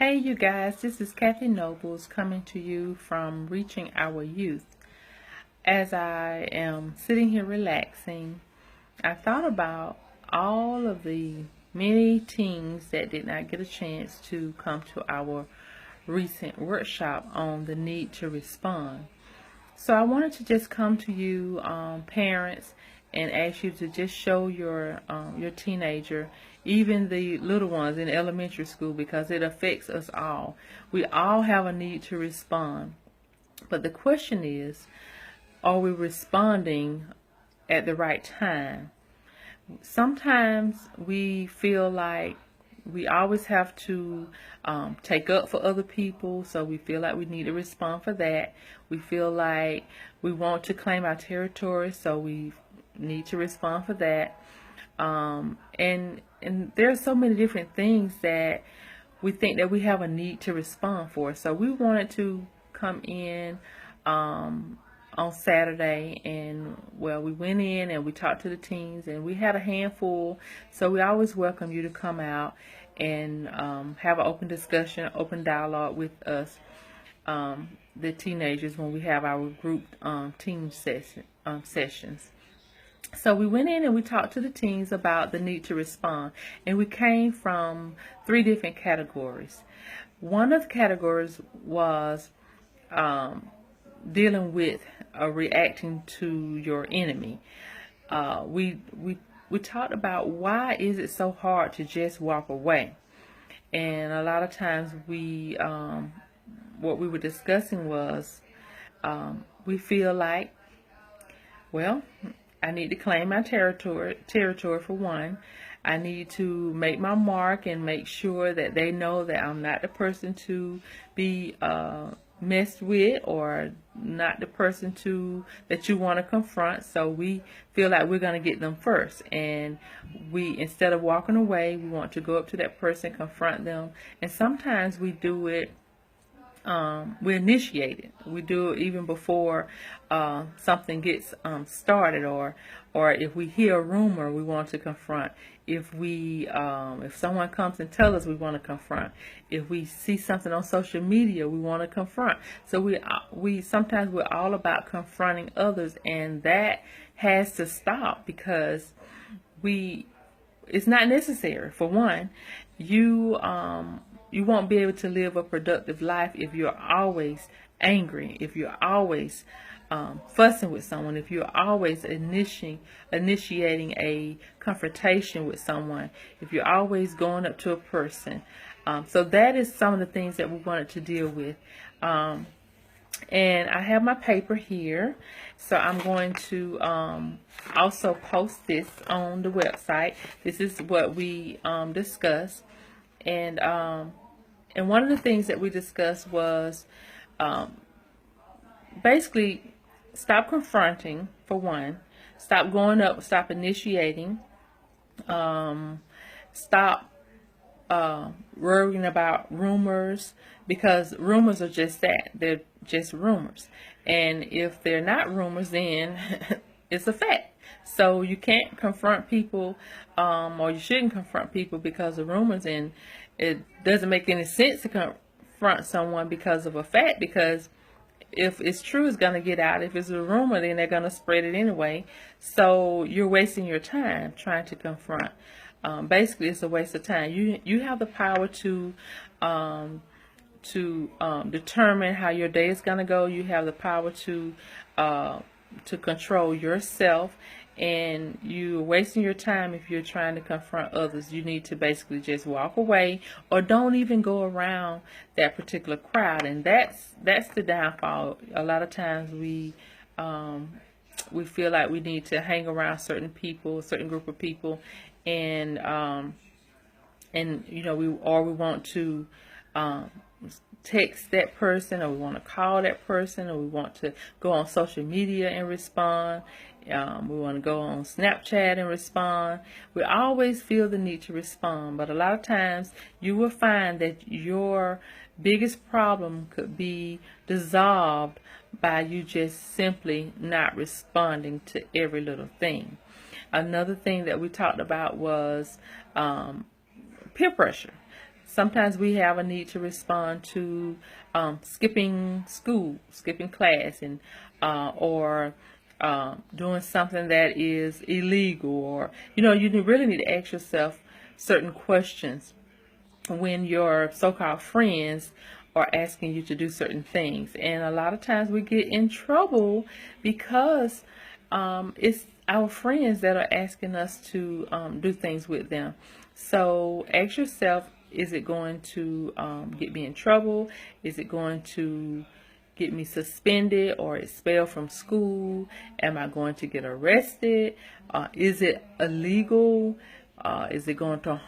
Hey you guys, this is Kathy Nobles coming to you from Reaching Our Youth. As I am sitting here relaxing, I thought about all of the many teens that did not get a chance to come to our recent workshop on the need to respond. So I wanted to just come to you, parents, and ask you to just show your teenager, even the little ones in elementary school, because it affects us all. We all have a need to respond, but the question is, are we responding at the right time? Sometimes we feel like we always have to take up for other people, so we feel like we need to respond for that. We feel like we want to claim our territory, so we need to respond for that. And there are so many different things that we think that we have a need to respond for. So we wanted to come in on Saturday, and well, we went in and we talked to the teens, and we had a handful. So we always welcome you to come out and have an open discussion, open dialogue with us, the teenagers, when we have our group teen sessions. So we went in and we talked to the teens about the need to respond, and we came from three different categories. One of the categories was dealing with reacting to your enemy. We talked about why is it so hard to just walk away, and a lot of times what we were discussing was we feel like, well, I need to claim my territory for one. I need to make my mark and make sure that they know that I'm not the person to be messed with, or not the person that you want to confront. So we feel like we're going to get them first, and we, instead of walking away, we want to go up to that person, confront them. And sometimes we do it, we initiate it. We do it even before something gets started, or if we hear a rumor, we want to confront. If someone comes and tells us, we want to confront. If we see something on social media, we want to confront. So we sometimes we're all about confronting others, and that has to stop, because it's not necessary. For one, you won't be able to live a productive life if you're always angry, if you're always fussing with someone, if you're always initiating a confrontation with someone, if you're always going up to a person. So that is some of the things that we wanted to deal with. And I have my paper here, so I'm going to also post this on the website. This is what we discussed. And one of the things that we discussed was basically stop confronting, for one. Stop going up, stop initiating. Stop worrying about rumors, because rumors are just that. They're just rumors. And if they're not rumors, then it's a fact. So you can't confront people, or you shouldn't confront people because of rumors, and it doesn't make any sense to confront someone because of a fact, because if it's true, it's going to get out. If it's a rumor, then they're going to spread it anyway. So you're wasting your time trying to confront. Basically, it's a waste of time. You have the power to determine how your day is going to go. You have the power to control yourself, and you're wasting your time if you're trying to confront others. You need to basically just walk away, or don't even go around that particular crowd. And that's the downfall. A lot of times we feel like we need to hang around certain people, a certain group of people, and we want to text that person, or we want to call that person, or we want to go on social media and respond. We want to go on Snapchat and respond. We always feel the need to respond, but a lot of times you will find that your biggest problem could be dissolved by you just simply not responding to every little thing. Another thing that we talked about was peer pressure. sometimes we have a need to respond to skipping school, skipping class, and or doing something that is illegal, or you really need to ask yourself certain questions when your so-called friends are asking you to do certain things. And a lot of times we get in trouble because it's our friends that are asking us to do things with them. So ask yourself, is it going to get me in trouble? Is it going to get me suspended or expelled from school? Am I going to get arrested? Is it illegal? Is it going to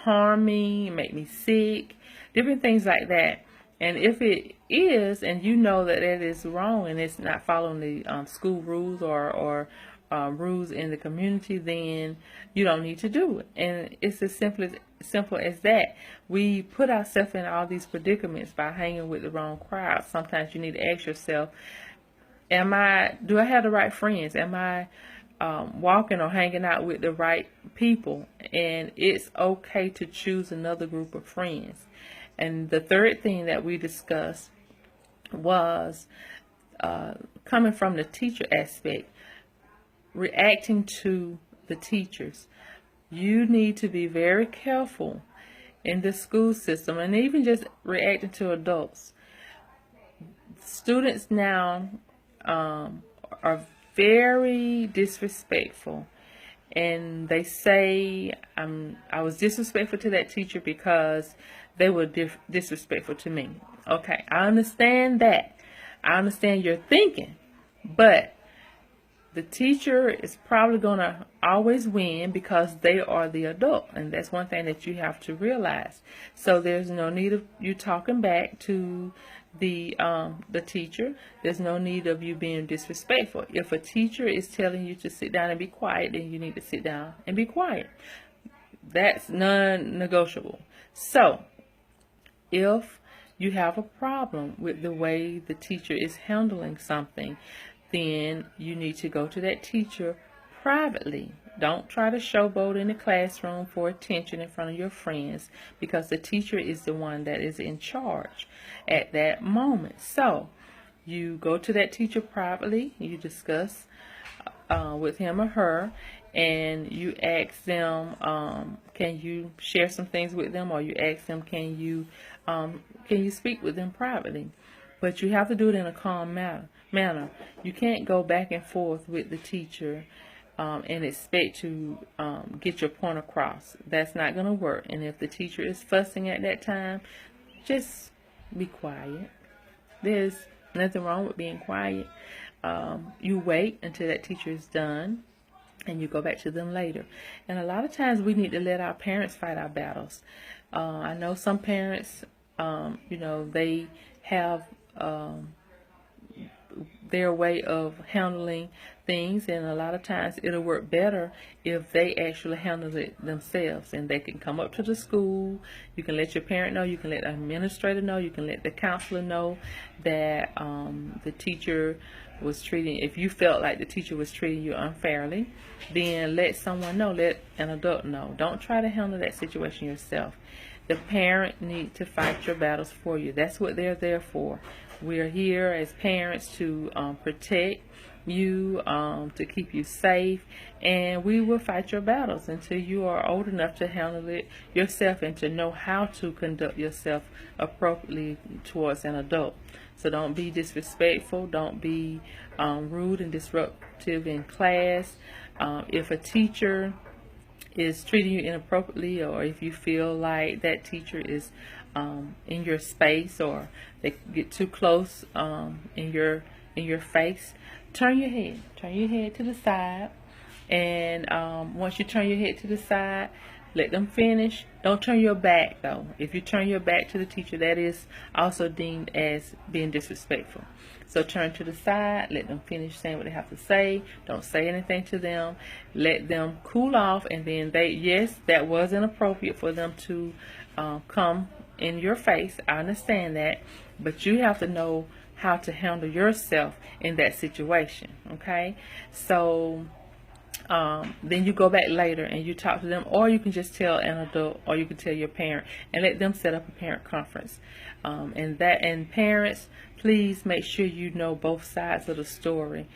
harm me, make me sick? Different things like that. And if it is, and you know that it is wrong and it's not following the school rules or rules in the community, then you don't need to do it. And it's as simple as that. We put ourselves in all these predicaments by hanging with the wrong crowd. Sometimes you need to ask yourself, do I have the right friends? Am I walking or hanging out with the right people? And it's okay to choose another group of friends. And the third thing that we discussed was coming from the teacher aspect, reacting to the teachers. You need to be very careful in the school system, and even just reacting to adults. Students now are very disrespectful, and they say, I was disrespectful to that teacher because they were disrespectful to me. Okay, I understand that. I understand your thinking, but the teacher is probably going to always win because they are the adult, and that's one thing that you have to realize. So there's no need of you talking back to the teacher. There's no need of you being disrespectful. If a teacher is telling you to sit down and be quiet, then you need to sit down and be quiet. That's non-negotiable. So if you have a problem with the way the teacher is handling something, then you need to go to that teacher privately. Don't try to showboat in the classroom for attention in front of your friends, because the teacher is the one that is in charge at that moment. So you go to that teacher privately, you discuss with him or her, and you ask them, can you share some things with them, or you ask them, can you speak with them privately? But you have to do it in a calm manner. You can't go back and forth with the teacher and expect to get your point across. That's not going to work. And if the teacher is fussing at that time, just be quiet. There's nothing wrong with being quiet. You wait until that teacher is done, and you go back to them later. And a lot of times we need to let our parents fight our battles. I know some parents, they have their way of handling things, and a lot of times it'll work better if they actually handle it themselves, and they can come up to the school. You can let your parent know, you can let the administrator know, you can let the counselor know that the teacher was treating, if you felt like the teacher was treating you unfairly, then let someone know, let an adult know. Don't try to handle that situation yourself. The parent needs to fight your battles for you. That's what they're there for. We're here as parents to protect you, to keep you safe, and we will fight your battles until you are old enough to handle it yourself and to know how to conduct yourself appropriately towards an adult. So don't be disrespectful. Don't be rude and disruptive in class. If a teacher is treating you inappropriately, or if you feel like that teacher is in your space, or they get too close in your face, turn your head to the side, and once you turn your head to the side, let them finish. Don't turn your back though. If you turn your back to the teacher, that is also deemed as being disrespectful. So turn to the side, let them finish saying what they have to say. Don't say anything to them. Let them cool off, and then yes, that was inappropriate for them to come in your face. I understand that, but you have to know how to handle yourself in that situation. Okay, so then you go back later and you talk to them, or you can just tell an adult, or you can tell your parent and let them set up a parent conference. And parents, please make sure you know both sides of the story.